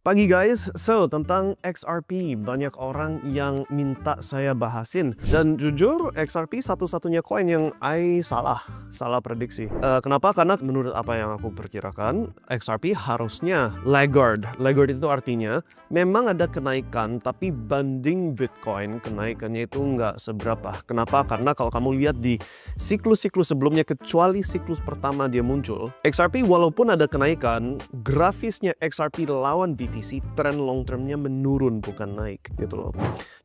Pagi guys, tentang XRP banyak orang yang minta saya bahasin dan jujur XRP satu-satunya koin yang salah prediksi. Kenapa? Karena menurut apa yang aku perkirakan XRP harusnya laggard. Laggard itu artinya memang ada kenaikan tapi banding Bitcoin kenaikannya itu nggak seberapa. Kenapa? Karena kalau kamu lihat di siklus-siklus sebelumnya kecuali siklus pertama dia muncul, XRP walaupun ada kenaikan, grafisnya XRP lawan BTC tren long termnya menurun bukan naik gitu loh.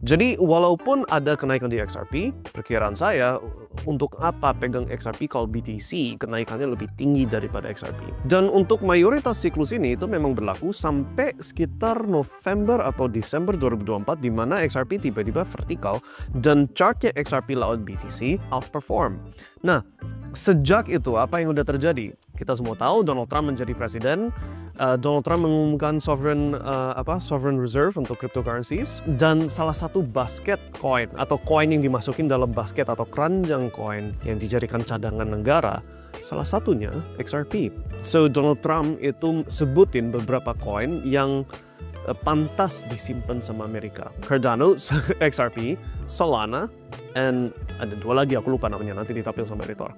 Jadi walaupun ada kenaikan di XRP, perkiraan saya untuk apa pegang XRP kalau BTC kenaikannya lebih tinggi daripada XRP. Dan untuk mayoritas siklus ini itu memang berlaku sampai sekitar November atau Desember 2024 di mana XRP tiba-tiba vertikal dan chartnya XRP lawan BTC outperform. Nah, sejak itu apa yang udah terjadi? Kita semua tahu Donald Trump menjadi presiden. Donald Trump mengumumkan sovereign reserve untuk cryptocurrencies, dan salah satu basket coin atau koin yang dimasukin dalam basket atau keranjang koin yang dijadikan cadangan negara, salah satunya XRP. So Donald Trump itu sebutin beberapa koin yang pantas disimpan sama Amerika. Cardano, XRP, Solana, and ada dua lagi aku lupa namanya, nanti ditampil sama editor.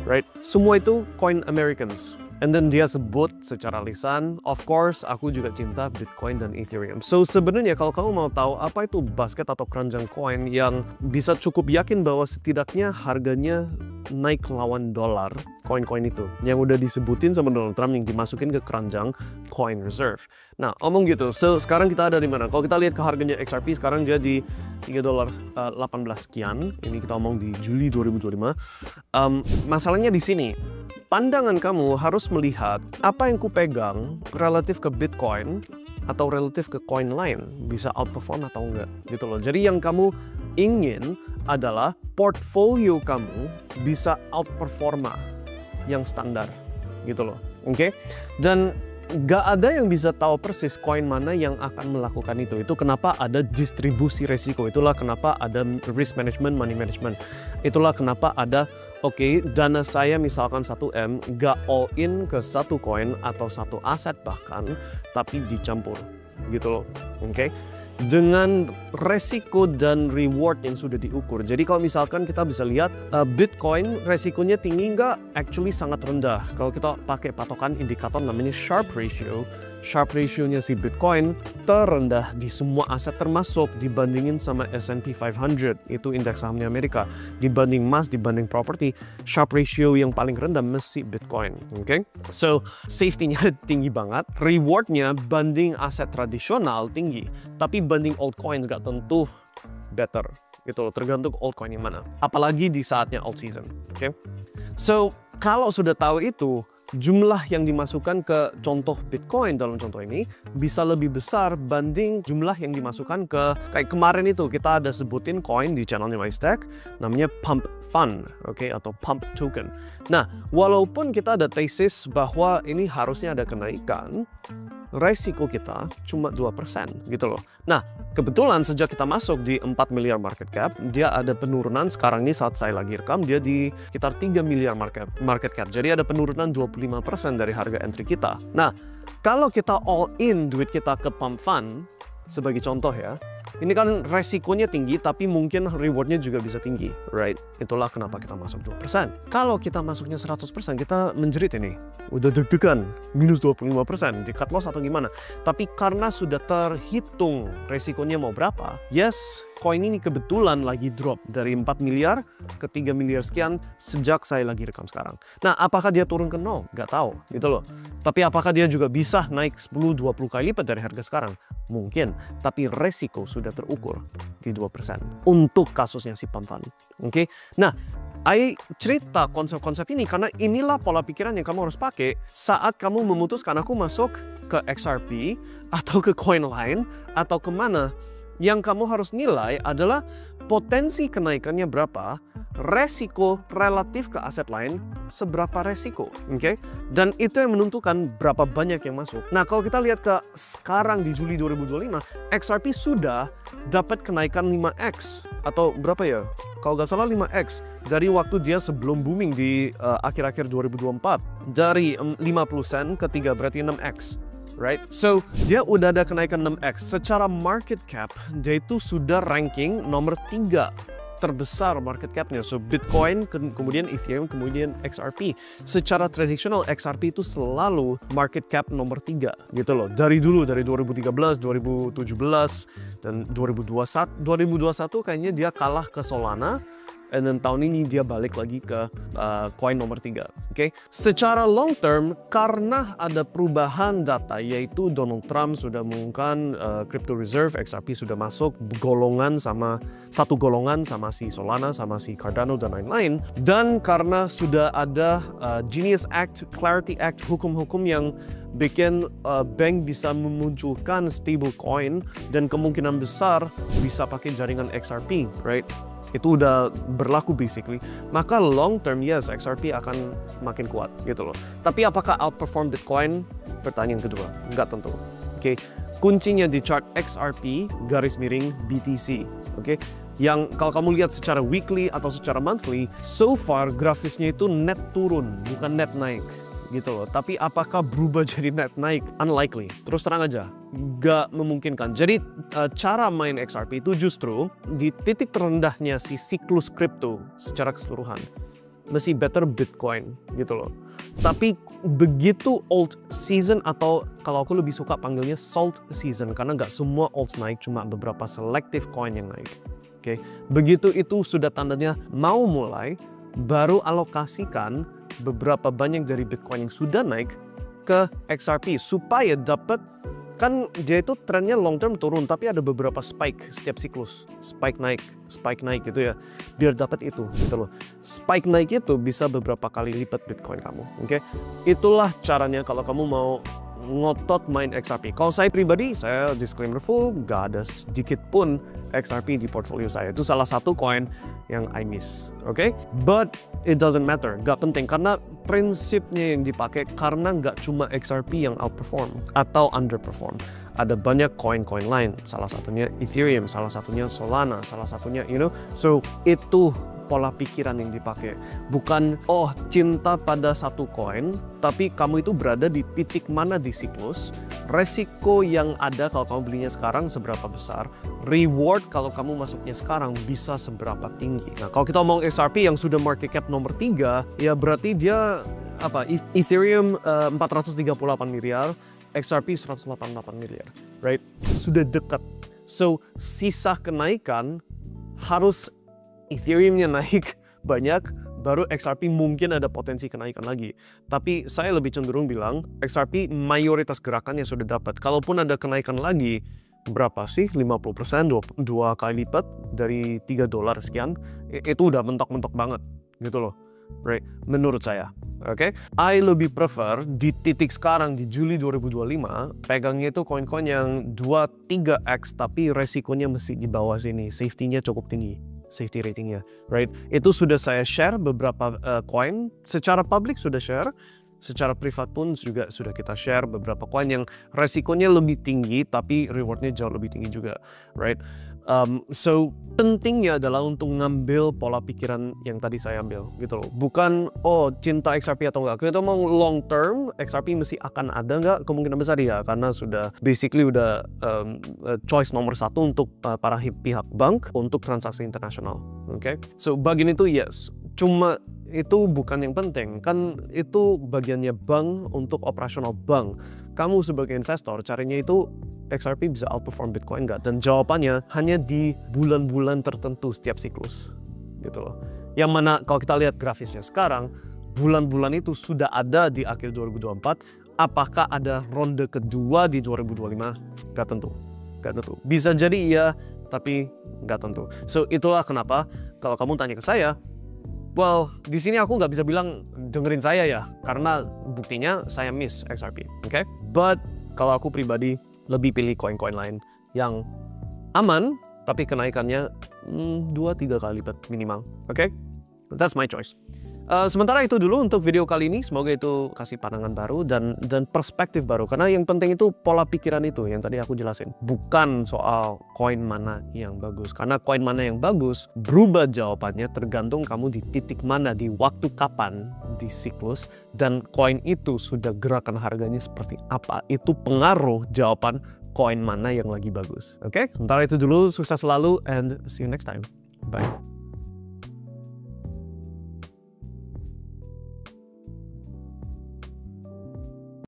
Right? Semua itu coin Americans. And then dia sebut secara lisan, of course aku juga cinta Bitcoin dan Ethereum. So sebenarnya kalau kamu mau tahu apa itu basket atau keranjang koin yang bisa cukup yakin bahwa setidaknya harganya naik lawan dolar, koin-koin itu yang udah disebutin sama Donald Trump yang dimasukin ke keranjang coin reserve. Nah, omong gitu. So sekarang kita ada di mana? Kalau kita lihat ke harganya XRP sekarang jadi $3.18 sekian. Ini kita omong di Juli 2025. Masalahnya di sini. Pandangan kamu harus melihat apa yang kupegang relatif ke Bitcoin atau relatif ke koin lain bisa outperform atau enggak gitu loh. Jadi yang kamu ingin adalah portfolio kamu bisa outperforma yang standar gitu loh. Oke? Dan gak ada yang bisa tahu persis koin mana yang akan melakukan itu. Itu kenapa ada distribusi resiko. Itulah kenapa ada risk management, money management. Itulah kenapa ada dana saya misalkan 1M gak all in ke satu koin atau satu aset bahkan, tapi dicampur gitu loh. Oke? Dengan resiko dan reward yang sudah diukur. Jadi kalau misalkan kita bisa lihat Bitcoin resikonya tinggi nggak? Actually sangat rendah. Kalau kita pakai patokan indikator namanya Sharpe ratio. Sharpe ratio-nya si Bitcoin terendah di semua aset termasuk dibandingin sama S&P 500, itu indeks sahamnya Amerika. Dibanding emas, dibanding properti, Sharpe ratio yang paling rendah mesti Bitcoin. Oke? So, safety-nya tinggi banget, reward-nya banding aset tradisional tinggi, tapi banding altcoins nggak tentu better. Gitu loh, tergantung altcoin yang mana. Apalagi di saatnya alt season. Oke? So, kalau sudah tahu itu, jumlah yang dimasukkan ke contoh Bitcoin dalam contoh ini bisa lebih besar banding jumlah yang dimasukkan ke kayak kemarin itu kita ada sebutin koin di channelnya MyStack namanya Pump Fund, atau Pump Token. Nah, walaupun kita ada tesis bahwa ini harusnya ada kenaikan, resiko kita cuma 2% gitu loh. Nah, kebetulan sejak kita masuk di 4 miliar market cap, dia ada penurunan sekarang ini saat saya lagi rekam, dia di sekitar 3 miliar market cap. Jadi ada penurunan 25% dari harga entry kita. Nah, kalau kita all in duit kita ke Pump Fund, sebagai contoh ya, ini kan resikonya tinggi tapi mungkin rewardnya juga bisa tinggi, right? Itulah kenapa kita masuk 2%. Kalau kita masuknya 100%, kita menjerit ini. Udah deg-degan, minus 25%, di cut loss atau gimana. Tapi karena sudah terhitung resikonya mau berapa, yes, koin ini kebetulan lagi drop dari 4 miliar ke 3 miliar sekian sejak saya lagi rekam sekarang. Nah, apakah dia turun ke 0? Gak tahu, gitu loh. Tapi apakah dia juga bisa naik 10-20 kali lipat dari harga sekarang? Mungkin, tapi resiko sudah terukur di 2% untuk kasusnya si Pump Fund. Oke? Nah, cerita konsep-konsep ini karena inilah pola pikiran yang kamu harus pakai saat kamu memutuskan aku masuk ke XRP atau ke koin lain atau kemana. Yang kamu harus nilai adalah potensi kenaikannya berapa, resiko relatif ke aset lain seberapa resiko, oke? Dan itu yang menentukan berapa banyak yang masuk. Nah, kalau kita lihat ke sekarang di Juli 2025, XRP sudah dapat kenaikan 5x atau berapa ya? Kalau nggak salah 5x dari waktu dia sebelum booming di akhir-akhir 2024 dari 50 sen ke 3 berarti 6x. right? So, dia udah ada kenaikan 6x. Secara market cap, dia itu sudah ranking nomor 3 terbesar market capnya. So, Bitcoin, kemudian Ethereum, kemudian XRP. Secara tradisional, XRP itu selalu market cap nomor 3 gitu loh. Dari dulu, dari 2013, 2017, dan 2021 kayaknya dia kalah ke Solana. And then tahun ini dia balik lagi ke coin nomor 3. Okay? Secara long term, karena ada perubahan data, yaitu Donald Trump sudah mengumumkan crypto reserve, XRP sudah masuk satu golongan sama si Solana, sama si Cardano, dan lain-lain. Dan karena sudah ada Genius Act, Clarity Act, hukum-hukum yang bikin bank bisa memunculkan stable coin dan kemungkinan besar bisa pakai jaringan XRP, right? Itu udah berlaku basically, maka long term yes XRP akan makin kuat gitu loh. Tapi apakah outperform Bitcoin? Pertanyaan kedua, nggak tentu. Oke, kuncinya di chart XRP garis miring BTC. Oke, yang kalau kamu lihat secara weekly atau secara monthly, so far grafisnya itu net turun bukan net naik gitu loh. Tapi apakah berubah jadi net naik? Unlikely. Terus terang aja, nggak memungkinkan. Jadi cara main XRP itu justru di titik terendahnya si siklus kripto secara keseluruhan masih better Bitcoin gitu loh. Tapi begitu alt season, atau kalau aku lebih suka panggilnya salt season, karena nggak semua alts naik, cuma beberapa selective coin yang naik. Oke, begitu itu sudah tandanya mau mulai, baru alokasikan beberapa banyak dari Bitcoin yang sudah naik ke XRP supaya dapat, kan dia itu trennya long term turun tapi ada beberapa spike setiap siklus, spike naik gitu ya, biar dapat itu gitu loh. Spike naik itu bisa beberapa kali lipat Bitcoin kamu. Oke, itulah caranya kalau kamu mau ngotot main XRP. Kalau saya pribadi, saya disclaimer full, gak ada sedikit pun XRP di portfolio saya. Itu salah satu coin yang I miss, oke? But it doesn't matter, gak penting, karena prinsipnya yang dipakai, karena nggak cuma XRP yang outperform atau underperform. Ada banyak koin-koin lain, salah satunya Ethereum, salah satunya Solana, salah satunya, so itu pola pikiran yang dipakai. Bukan, oh cinta pada satu koin, tapi kamu itu berada di titik mana di siklus, resiko yang ada kalau kamu belinya sekarang seberapa besar, reward kalau kamu masuknya sekarang bisa seberapa tinggi. Nah, kalau kita ngomong XRP yang sudah market cap nomor 3, ya berarti dia Ethereum 438 miliar, XRP 188 miliar, right? Sudah dekat. So, sisa kenaikan harus Ethereum-nya naik banyak, baru XRP mungkin ada potensi kenaikan lagi. Tapi saya lebih cenderung bilang XRP mayoritas gerakannya sudah dapat. Kalaupun ada kenaikan lagi, berapa sih? 50%, dua kali lipat dari $3 sekian. Itu udah mentok-mentok banget gitu loh. Right? Menurut saya. Oke, I lebih prefer di titik sekarang di Juli 2025 pegangnya itu koin-koin yang 2-3x tapi resikonya mesti di bawah sini, safety-nya cukup tinggi. Safety ratingnya, right? Itu sudah saya share beberapa coin, secara publik sudah share, secara privat pun juga sudah kita share beberapa coin yang resikonya lebih tinggi tapi rewardnya jauh lebih tinggi juga, right? So pentingnya adalah untuk ngambil pola pikiran yang tadi saya ambil gitu loh. Bukan oh cinta XRP atau enggak. Kita mau long term XRP mesti akan ada enggak? Kemungkinan besar ya, karena sudah basically udah choice nomor 1 untuk para pihak bank untuk transaksi internasional. Oke, so bagian itu yes. Cuma itu bukan yang penting, kan itu bagiannya bank untuk operasional bank. Kamu sebagai investor carinya itu XRP bisa outperform Bitcoin nggak? Dan jawabannya hanya di bulan-bulan tertentu setiap siklus gitu loh. Yang mana kalau kita lihat grafisnya sekarang, bulan-bulan itu sudah ada di akhir 2024. Apakah ada ronde kedua di 2025? Nggak tentu. Nggak tentu. Bisa jadi iya, tapi nggak tentu. So itulah kenapa kalau kamu tanya ke saya, well, di sini aku nggak bisa bilang dengerin saya ya, karena buktinya saya miss XRP, oke? But kalau aku pribadi lebih pilih koin-koin lain yang aman, tapi kenaikannya 2-3 kali lipat minimal, oke? That's my choice. Sementara itu dulu untuk video kali ini. Semoga itu kasih pandangan baru dan perspektif baru. Karena yang penting itu pola pikiran itu yang tadi aku jelasin. Bukan soal koin mana yang bagus. Karena koin mana yang bagus berubah jawabannya tergantung kamu di titik mana, di waktu kapan di siklus, dan koin itu sudah gerakan harganya seperti apa. Itu pengaruh jawaban koin mana yang lagi bagus. Oke, sementara itu dulu, sukses selalu and see you next time. Bye.